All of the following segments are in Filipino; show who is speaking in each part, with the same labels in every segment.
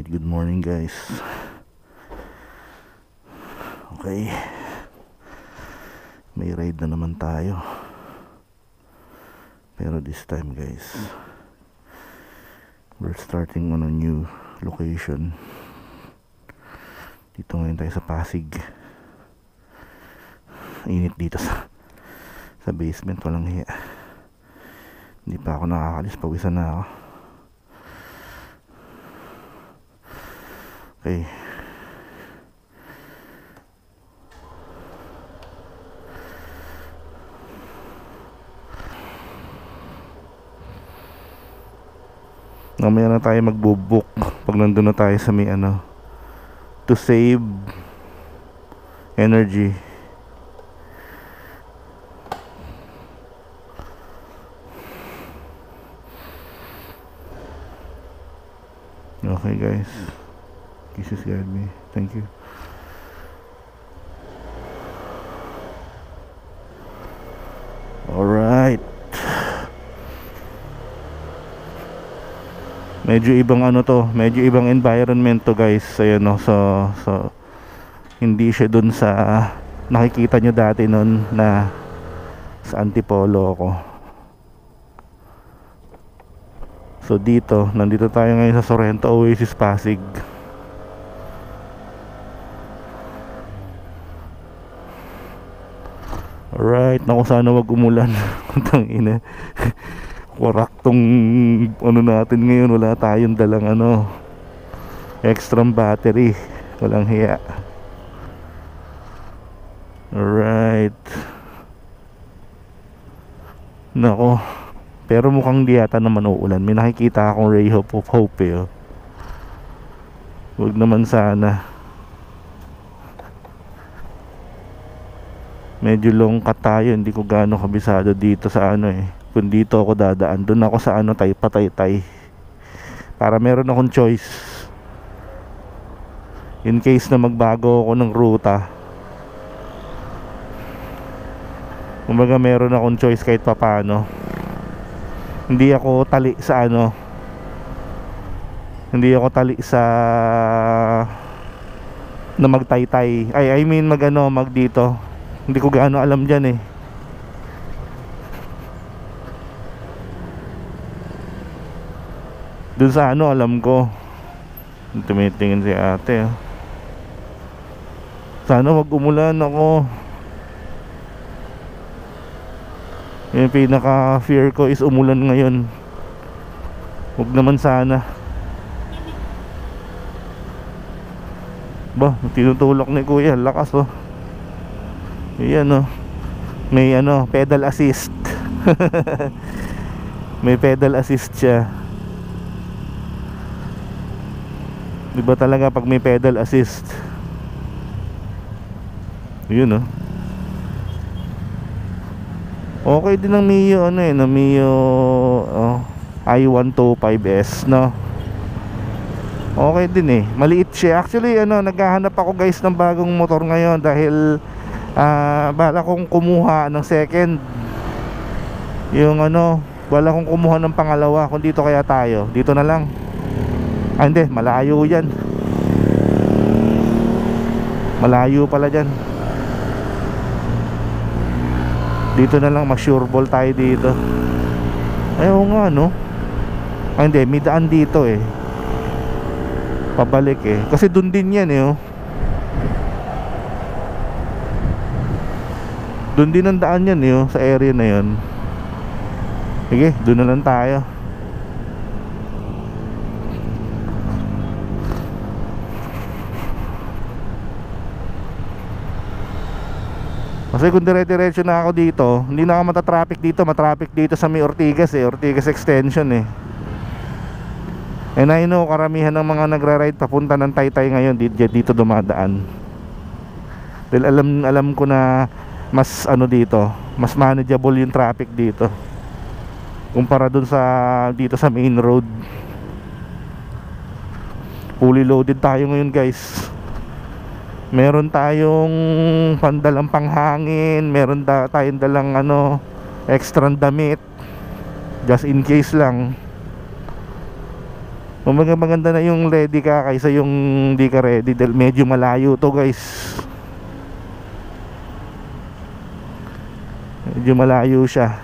Speaker 1: Alright, good morning guys. Okay, may ride na naman tayo. Pero this time guys, we're starting on a new location. Dito ngayon tayo sa Pasig. Init dito sa basement, walang hiya. Hindi pa ako nakakalis, pawisan na ako. Okay. Mamaya na tayo magbubook pag nandun na tayo sa may to save energy. Okay guys, Jesus guide me, thank you. Alright, medyo ibang medyo ibang environment to guys. Ayan no, so hindi siya dun sa nakikita nyo dati nun na sa Antipolo ako. So nandito tayo ngayon sa Sorrento Oasis Pasig. Alright, naku sana wag umulan. Tang ina. Kurak tong natin ngayon, wala tayong dalang extra battery. Walang hiya. Alright. Nako, pero mukhang di yata naman uulan. May nakikita akong ray of hope eh. Wag naman sana. Medyo longkat tayo, hindi ko gaano kabisado dito sa kung dito ako dadaan, doon ako sa Pataytay, para meron akong choice in case na magbago ako ng ruta. Kumbaga meron akong choice kahit papano. Hindi ako tali sa hindi ako tali sa na magtaytay. I mean mag dito. Hindi ko gaano alam dyan eh. Dun sa alam ko. Tumitingin si ate. Sana wag umulan ako. Yung pinaka fear ko is umulan ngayon. Wag naman sana. Ba, tinutulak ni kuya, lakas oh. Ayan oh. May pedal assist. May pedal assist siya. Diba talaga pag may pedal assist? Yun oh. Okay din ang Mio Mio i125S no. Okay din eh. Maliit siya. Actually naghahanap ako guys ng bagong motor ngayon dahil bala kong kumuha ng second. Yung bala kong kumuha ng pangalawa. Kung dito kaya tayo, dito na lang. Hindi, malayo yan. Malayo pala dyan. Dito na lang, mag-sure ball tayo dito. Ayaw nga hindi, may daan dito eh. Pabalik eh. Kasi dun din yan eh Dun din ang daan yan sa area na yun. Sige, dun na lang tayo. Kasi kung dire-diretso na ako dito, hindi na ako matatraffic dito. Matraffic dito sa may Ortigas Ortigas Extension eh. And I know karamihan ng mga nagra-ride papunta ng Taytay ngayon dito dumadaan. Dahil alam ko na mas dito, mas manageable yung traffic dito kumpara dun dito sa main road. Fully loaded tayo ngayon guys. Meron tayong pandalang panghangin, meron tayong dalang extra damit just in case lang. maganda na yung ready ka kaysa yung di ka ready, dahil medyo malayo to guys. Medyo malayo siya.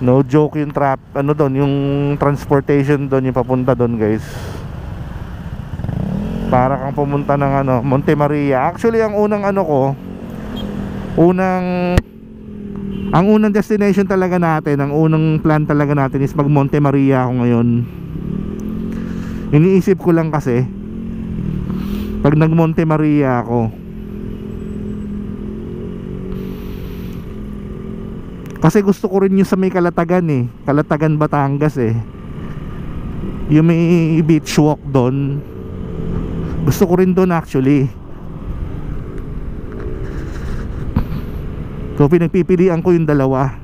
Speaker 1: No joke yung ano doon, yung transportation doon, yung papunta doon guys. Para kang pumunta ng ano, Monte Maria. Actually ang unang ano ko, ang unang destination talaga natin, ang unang plan talaga natin is mag Monte Maria ako ngayon. Iniisip ko lang kasi pag nag Monte Maria ako, kasi gusto ko rin yung sa may Calatagan eh, Calatagan Batangas eh, yung may beach walk doon. Gusto ko rin doon actually. So pinagpipilian ko yung dalawa.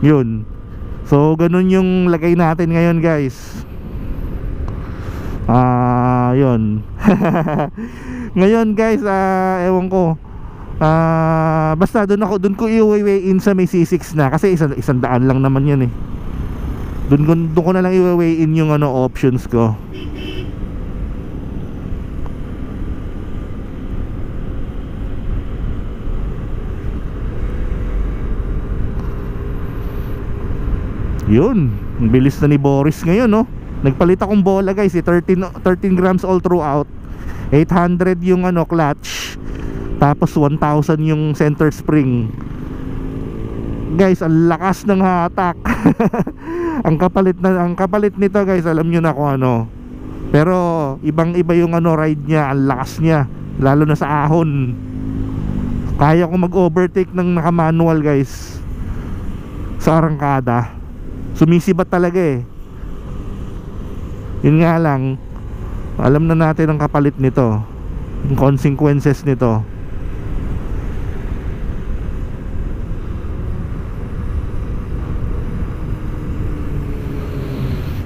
Speaker 1: Yun. So ganun yung lagay natin ngayon guys. Yun. Ngayon guys, ewan ko. Basta doon ko i-weigh in sa may C6 na, kasi isang daan lang naman 'yan eh. Doon ko na lang i-weigh in yung ano options ko. Yun, ang bilis na ni Boris ngayon, no? Nagpalit akong bola guys, 13 grams all throughout. 800 yung ano clutch, tapos 1,000 yung center spring. Guys, ang lakas ng hatak. ang kapalit nito guys, alam niyo na kung ano. Pero ibang-iba yung ano ride niya, ang lakas niya, lalo na sa ahon. Kaya ko mag-overtake ng naka-manual guys sa arangkada. Sumisibat talaga eh. Yun nga lang, alam na natin ang kapalit nito, yung consequences nito.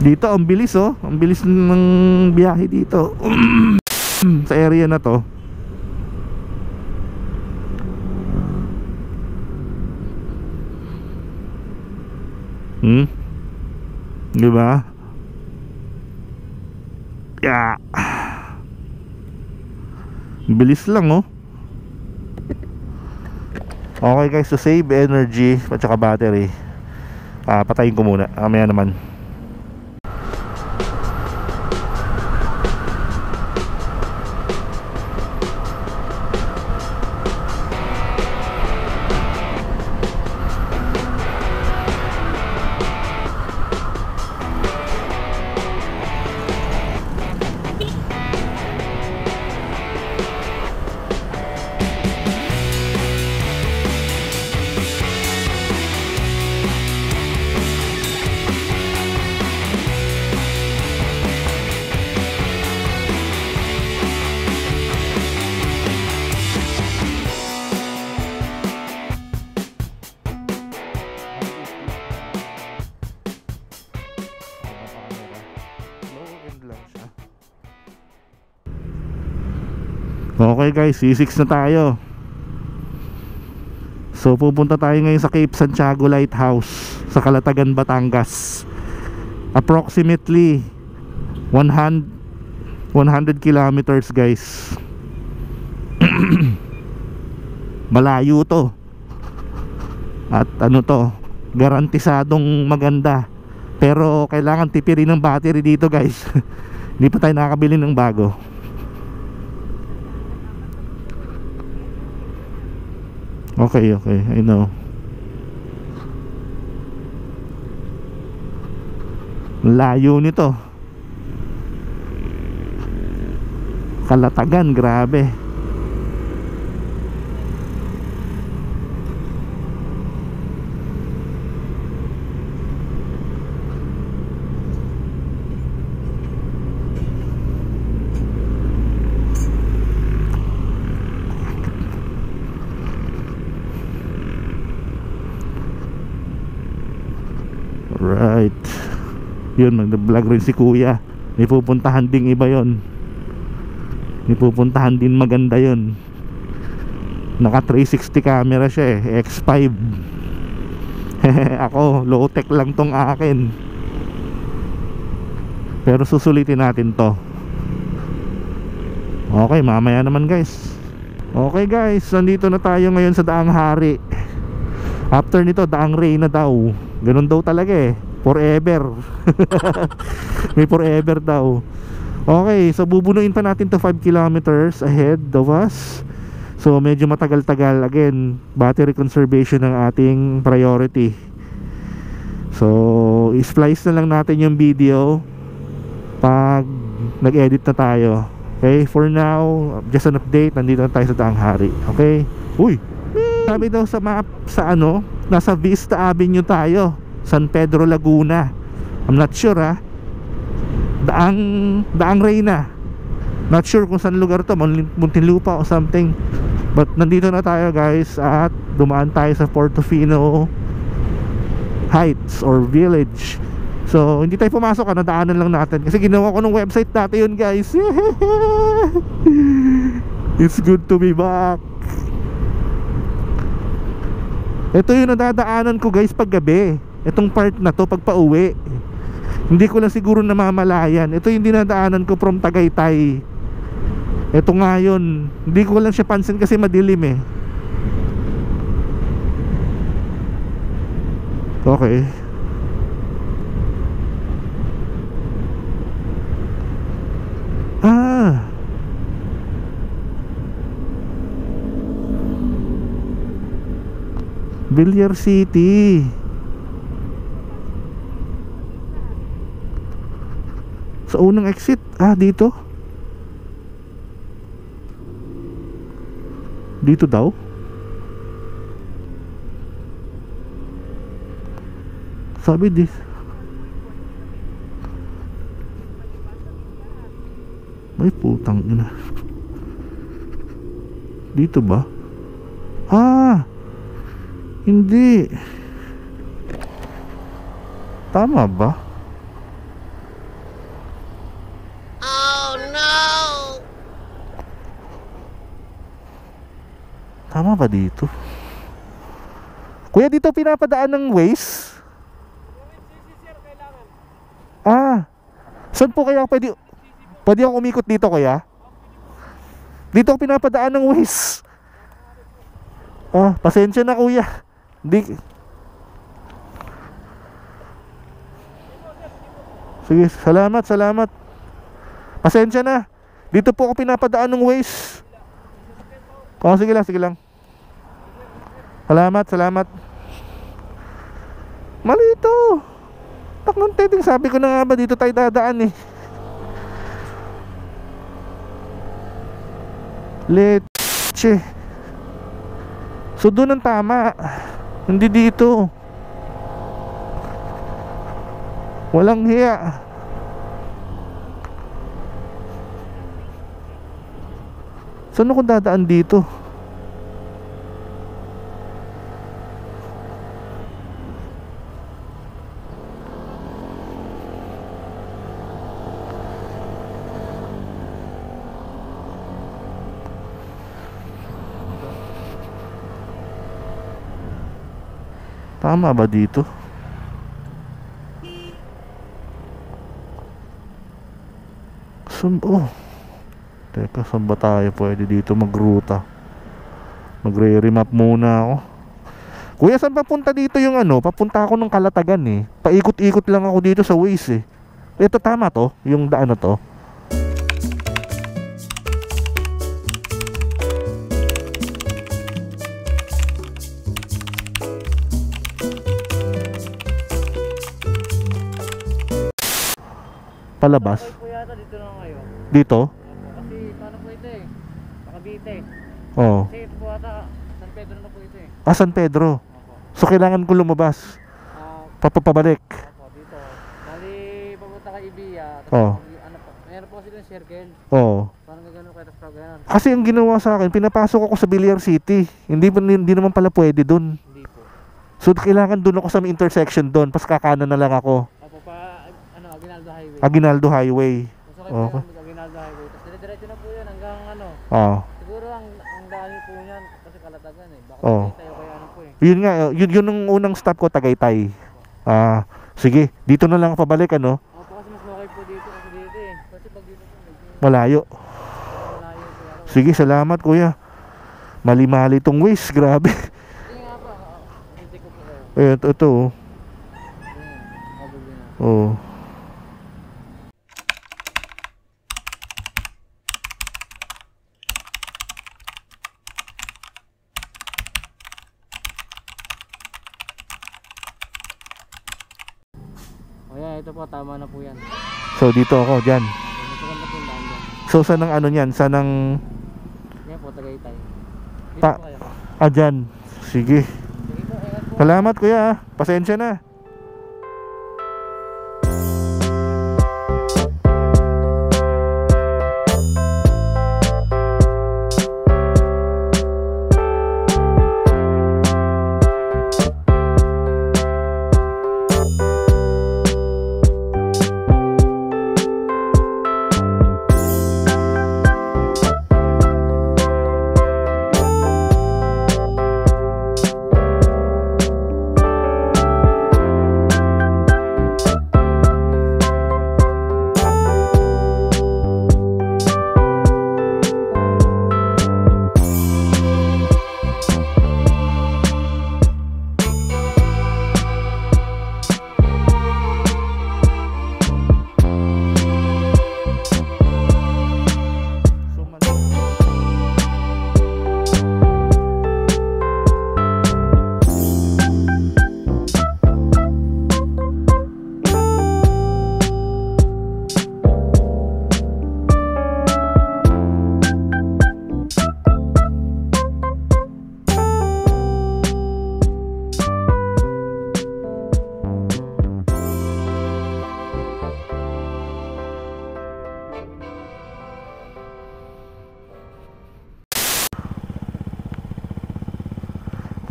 Speaker 1: Dito ang bilis oh, ang bilis ng biyahe dito sa area na to. Diba? Yeah. Bilis lang oh. Okay guys, to save energy at saka battery, patayin ko muna, mamaya naman. Okay guys, C6 na tayo. So pupunta tayo ngayon sa Cape Santiago Lighthouse sa Calatagan, Batangas. Approximately 100 kilometers guys. Malayo to. At ano to, garantisadong maganda. Pero kailangan tipirin ng battery dito guys. Hindi pa tayo nakakabili ng bago. Okay, I know. Layo nito. Calatagan, grabe. Right. Yun, nag-vlog rin si kuya. May pupuntahan ding iba yon. May pupuntahan din maganda yon. Naka 360 camera siya eh, X5. Ako, low tech lang tong akin. Pero susulitin natin to. Okay, mamaya naman guys. Okay guys, nandito na tayo ngayon sa Daang Hari. After nito, Daang Reyna daw. Ganun daw talaga eh, forever. May forever daw. Okay, so bubunuin pa natin to 5 kilometers ahead of us. So medyo matagal-tagal. Again, battery conservation ng ating priority. So i-splice na lang natin yung video pag nag-edit na tayo. Okay, for now, just an update. Nandito na tayo sa Daang Hari. Okay. Uy, sabi daw sa map, sa ano, nasa Vista Avenue tayo, San Pedro, Laguna. I'm not sure ha. Daang Reyna. Not sure kung saan lugar to, Muntinlupa o something. But nandito na tayo guys, at dumaan tayo sa Portofino Heights or Village. So hindi tayo pumasok, nadaanan lang natin kasi ginawa ko ng website dati yun guys. It's good to be back. Ito yung nadadaanan ko guys pag gabi. Itong part na to pag pauwi. Hindi ko lang siguro namamalayan. Ito yung dinadaanan ko from Tagaytay. Ito nga yun. Hindi ko lang siya pansin kasi madilim eh. Okay. Villar City. Sa unang exit. Dito. Dito daw. Sabi this. May putang ina. Dito ba? Hindi. Tama ba? Oh no. Tama ba dito? Kuya, dito pinapadaan ng Waze? Saan po kaya pwede akong umikot dito kuya? Dito ako pinapadaan ng Waze. Pasensya na kuya. Sige, salamat. Pasensya na. Dito po ako pinapadaan ng Waze. Sige lang. Salamat. Mali ito. Taknang teting, sabi ko na nga ba dito tayo dadaan eh. Leche. So doon ang tama. Hindi dito. Walang hiya. Saan ako dadaan dito? Tama ba dito? Teka, saan ba tayo pwede dito magruta? Magre-remap muna ako. Kuya, saan papunta dito yung ano? Papunta ako ng Kalatagan eh. Paikot-ikot lang ako dito sa Waze eh. Ito tama to? Yung daan na to? Palabas?
Speaker 2: Dito na ngayon.
Speaker 1: Dito?
Speaker 2: Kasi paano po ito eh? Nakabite.
Speaker 1: Oo.
Speaker 2: Kasi ito po ata, San Pedro na po ito eh.
Speaker 1: San Pedro. So kailangan ko lumabas. Papabalik.
Speaker 2: Opo, dito. Bali, papunta kay Ibiya. Meron po sila yung circle. Parang gano'n kayo, tapos gano'n.
Speaker 1: Kasi yung ginawa sa akin, pinapasok ako sa Villar City. Hindi naman pala pwede dun.
Speaker 2: Hindi po.
Speaker 1: So kailangan dun ako sa may intersection dun. Pas kakanan na lang ako.
Speaker 2: Opo, Aguinaldo Highway.
Speaker 1: Aguinaldo Highway.
Speaker 2: Okay. Aguinaldo Highway. Tapos dire-diretso na po yan hanggang
Speaker 1: Oo.
Speaker 2: siguro ang layo po niyan kasi Kalatagan eh. Baka
Speaker 1: Oh.
Speaker 2: tayo kaya ano po eh.
Speaker 1: Yun nga, yun ang unang stop ko, Tagaytay. Sige, dito na lang pabalik ano.
Speaker 2: Opo, kasi mas okay po dito kasi dito eh. Kasi pag dito po medyo
Speaker 1: Malayo.
Speaker 2: malayo po ako.
Speaker 1: Sige, salamat kuya. Mali-mali tong waste, grabe.
Speaker 2: Hindi nga po, hindi ko po kayo.
Speaker 1: Ito.
Speaker 2: Ayan, mabuli na.
Speaker 1: Oh.
Speaker 2: O yan, ito po, tama na po yan.
Speaker 1: So dito ako diyan.
Speaker 2: Ito ganda po yung daan dyan.
Speaker 1: So saan ang ano niyan? Saan ang
Speaker 2: Yan po, Tagaytay. Dito
Speaker 1: Pa-
Speaker 2: po kayo.
Speaker 1: dyan? Sige.
Speaker 2: Sige po, ingat po.
Speaker 1: Salamat kuya. Pasensya na.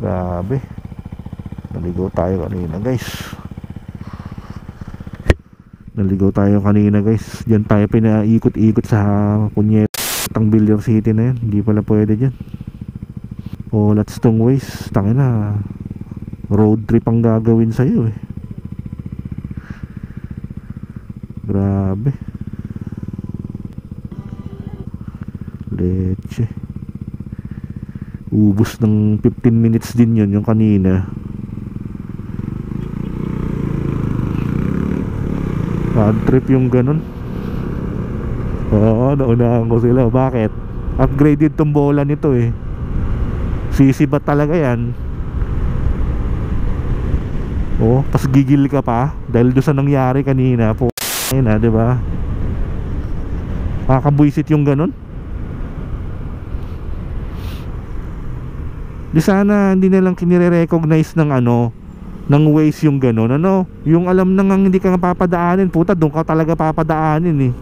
Speaker 1: Grabe. Naligaw tayo kanina guys. Diyan tayo pinaikot-ikot sa punyetang Billiard City na yan. Hindi pala pwede dyan. Oh, let's tong ways. Tangina. Road trip ang gagawin sa'yo eh. Grabe. Leche. Ubus ng 15 minutes din yun yung kanina. Bad trip yung ganun. Oo, naunahan ko sila. Bakit? Upgraded tong bola nito eh. Sisibat talaga yan. Oh, pas gigil ka pa dahil doon sa nangyari kanina. Po na, 'di ba? Nakakabuisit yung ganun. Di sana hindi na lang kinire-recognize ng ng ways yung ganun, yung alam nang hindi ka papadaanin, puta doon ka talaga papadaanin eh.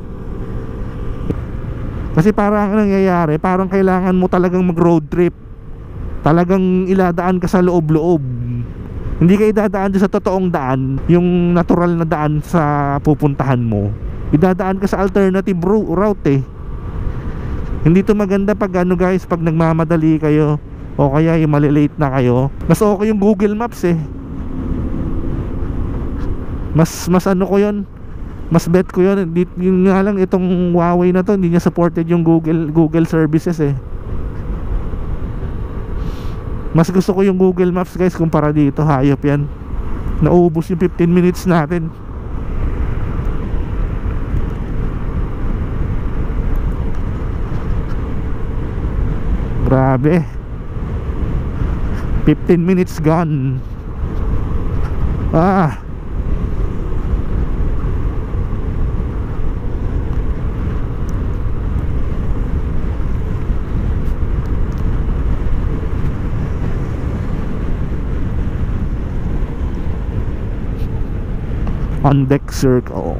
Speaker 1: Kasi parang nangyayari, parang kailangan mo talagang mag road trip, talagang iladaan ka sa loob-loob, hindi ka idadaan sa totoong daan, yung natural na daan sa pupuntahan mo, idadaan ka sa alternative route eh. Hindi to maganda pag guys, pag nagmamadali kayo o kaya malilate na kayo. Mas okay yung Google Maps eh. Mas ko yun, mas bet ko yun. Yun nga lang, itong Huawei na to hindi niya supported yung Google services eh. Mas gusto ko yung Google Maps guys kumpara dito. Hayop yan. Naubos yung 15 minutes natin. Grabe, 15 minutes gone. On deck circle.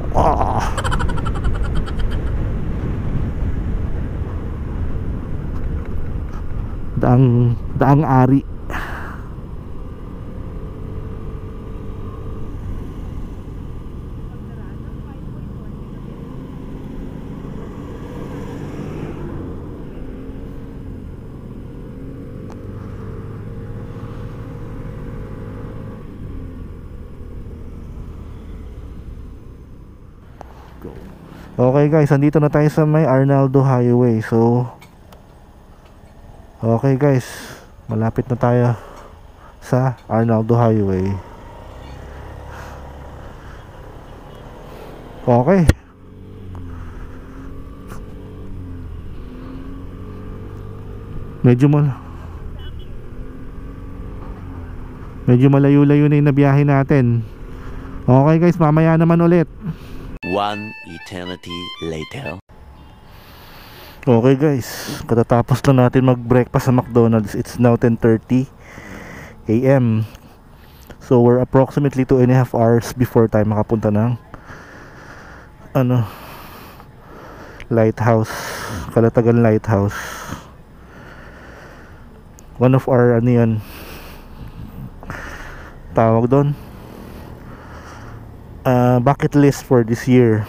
Speaker 1: Daang Ari. Okay guys, andito na tayo sa may Arnaldo Highway. So okay guys, malapit na tayo sa Arnaldo Highway. Okay. Medyo malayo-layo na yung nabiyahe natin. Okay guys, mamaya naman ulit.
Speaker 3: One eternity later.
Speaker 1: Okay guys, katatapos na natin mag-breakfast sa McDonald's. It's now 10:30 AM. So we're approximately 2.5 hours before tayo makapunta ng Lighthouse, Calatagan Lighthouse. One of our tawag doon, bucket list for this year.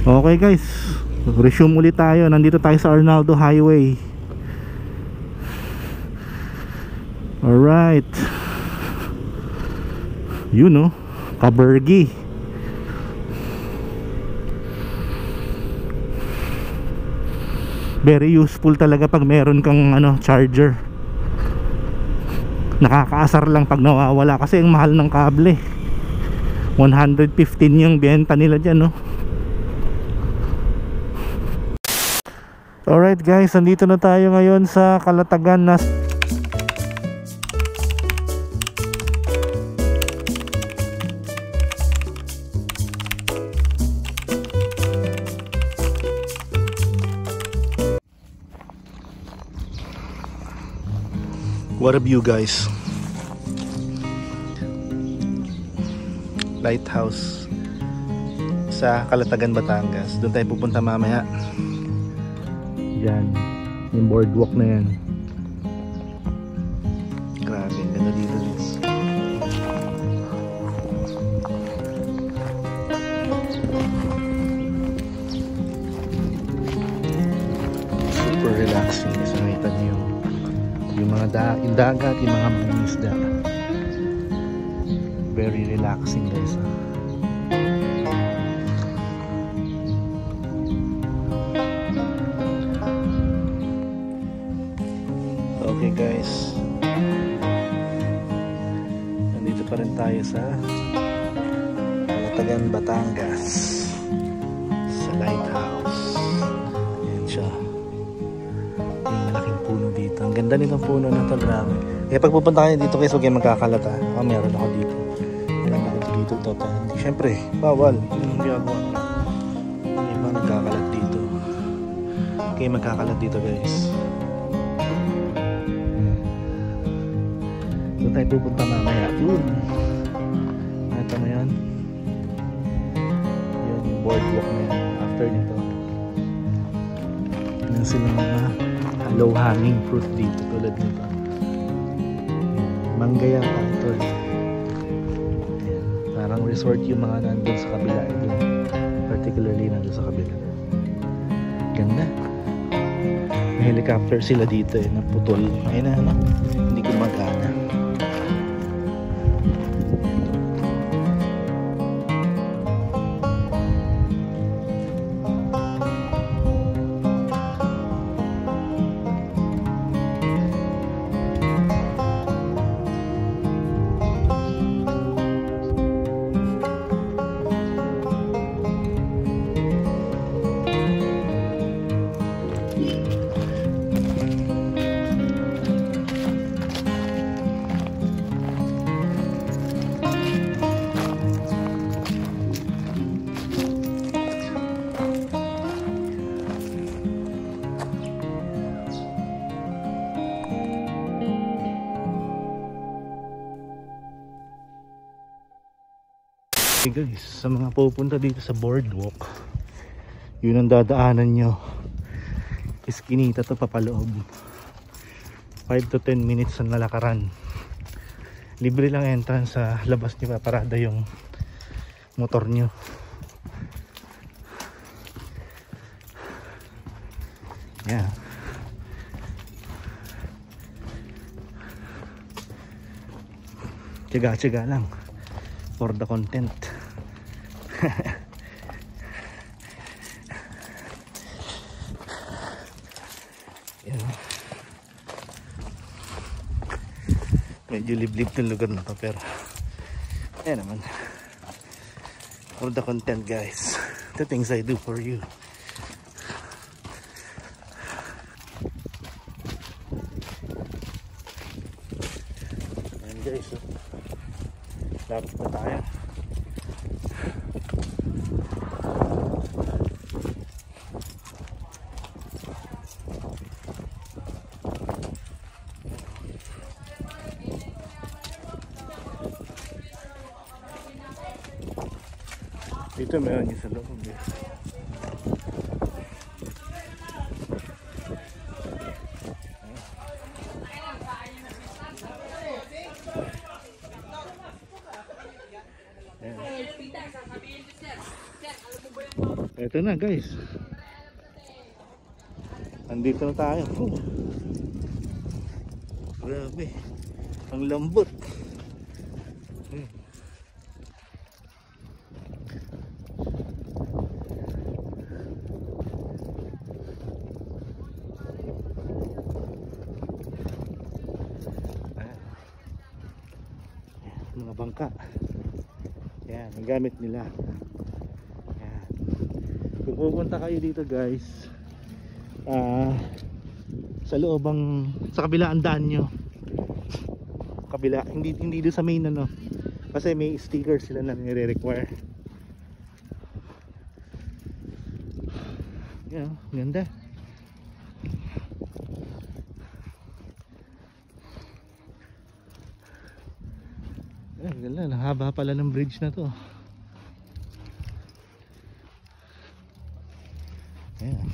Speaker 1: Okay guys, resume ulit tayo. Nandito tayo sa Arnaldo Highway. Alright. Yun Kaburgi. Very useful talaga pag meron kang charger. Nakakaasar lang pag nawawala kasi ang mahal ng kable. 115 yung benta nila dyan Alright guys, nandito na tayo ngayon sa Calatagan na
Speaker 4: What a view guys. Lighthouse
Speaker 1: sa Calatagan, Batangas. Doon tayo pupunta mamaya. Yan, yung boardwalk na yan. Grabe, ang ganda dito guys. Super relaxing kasi nakita niyo yung mga yung dagat, yung mga isda. Very relaxing guys. Okay guys, nandito pa rin tayo sa Calatagan, Batangas, sa lighthouse. Ayan siya, yung malaking puno dito. Ang ganda nitong puno na ito, grabe. Kaya pag pupunta kayo dito guys, huwag kayo magkakalata. Meron ako dito, meron ako dito syempre bawal yung ginagawa nila. May iba nagkakalat dito, kaya magkakalat dito guys. Doon tayo pupunta mamaya. Ito na yan, yung boardwalk na yan. After nito, yan sila mga low hanging fruit dito tulad nito. Manggaya pa ito. Parang resort yung mga nandun sa kabila. Particularly nandun sa kabila. Ganda. May helicopter sila dito na putol. Ayun na, hindi ko magana. Okay guys, sa mga pupunta dito sa boardwalk, yun ang dadaanan nyo. Iskinita to papaloob. 5 to 10 minutes ang lalakaran. Libre lang entrance, sa labas nyo paparada yung motor nyo. Yeah. Tiyaga-tiyaga lang for the content. Yan. Medyo liblib ng lugar na to, pero ayan naman, for the content guys, the things I do for you. Ayan guys, lapit na tayo. Dito meron yung sa loob eh. Ito na guys, andito na tayo. Grabe, ang lambot. Mga bangka, yan ang gamit nila. Yan. Kung pupunta kayo dito guys, sa loobang, sa kabila ang daan nyo, kabila, hindi doon sa main ano, kasi may sticker sila na nire-require. Yan, ganda. Ganda, haba pala ng bridge na to. Ayan.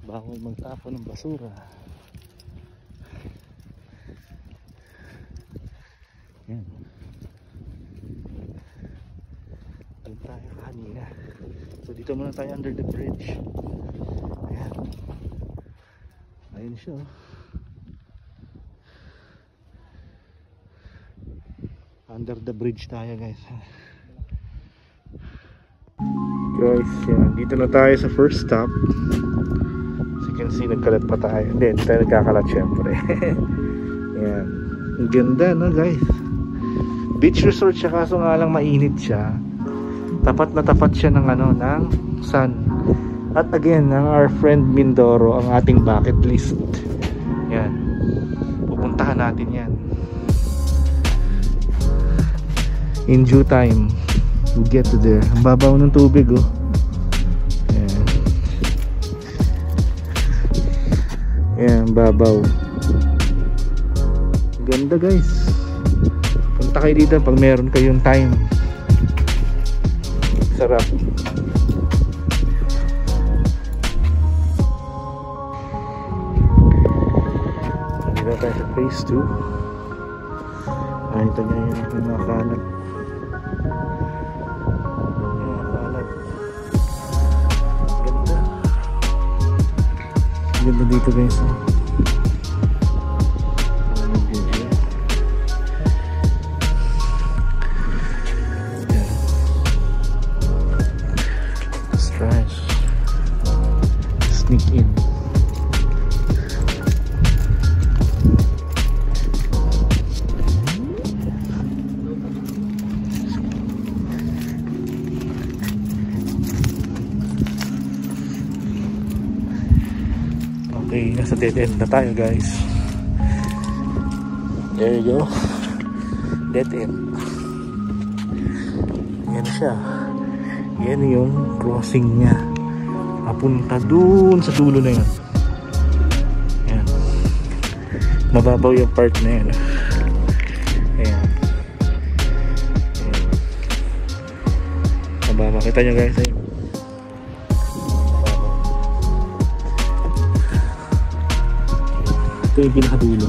Speaker 1: Bawal magtapon ng basura. Ayan. Doon tayo kanina. So dito muna tayo under the bridge. Ayan. Ayun siya. Under the bridge tayo guys. Guys, yan. Dito na tayo sa first stop. As you can see, nagkalat pa tayo. Hindi tayo nagkakalat syempre. Yan. Ang ganda no guys. Beach resort siya, kaso nga lang mainit siya. Tapat na tapat siya ng ano, ng sun. At again, ang our friend Mindoro, ang ating bucket list. Yan. Pupuntahan natin yan. In due time, we'll get to there. Ang babaw ng tubig oh. Yan. Yan, babaw. Ganda guys. Punta kayo dito pag meron kayong time. Sarap. Nandito tayo sa phase 2. Ito nga yung mga kalat. Ganda. Ganda dito guys. Sneak in. Okay, nasa dead end na tayo guys. There you go. Dead end. Yan siya. Yan yung crossing niya. Papunta dun sa dulo na yun. Ayan. Mababaw yung part na yun. Ayan. Ayan. Mababaw. Kita nyo guys. Ayan. Mababaw. Ito yung pinakadulo.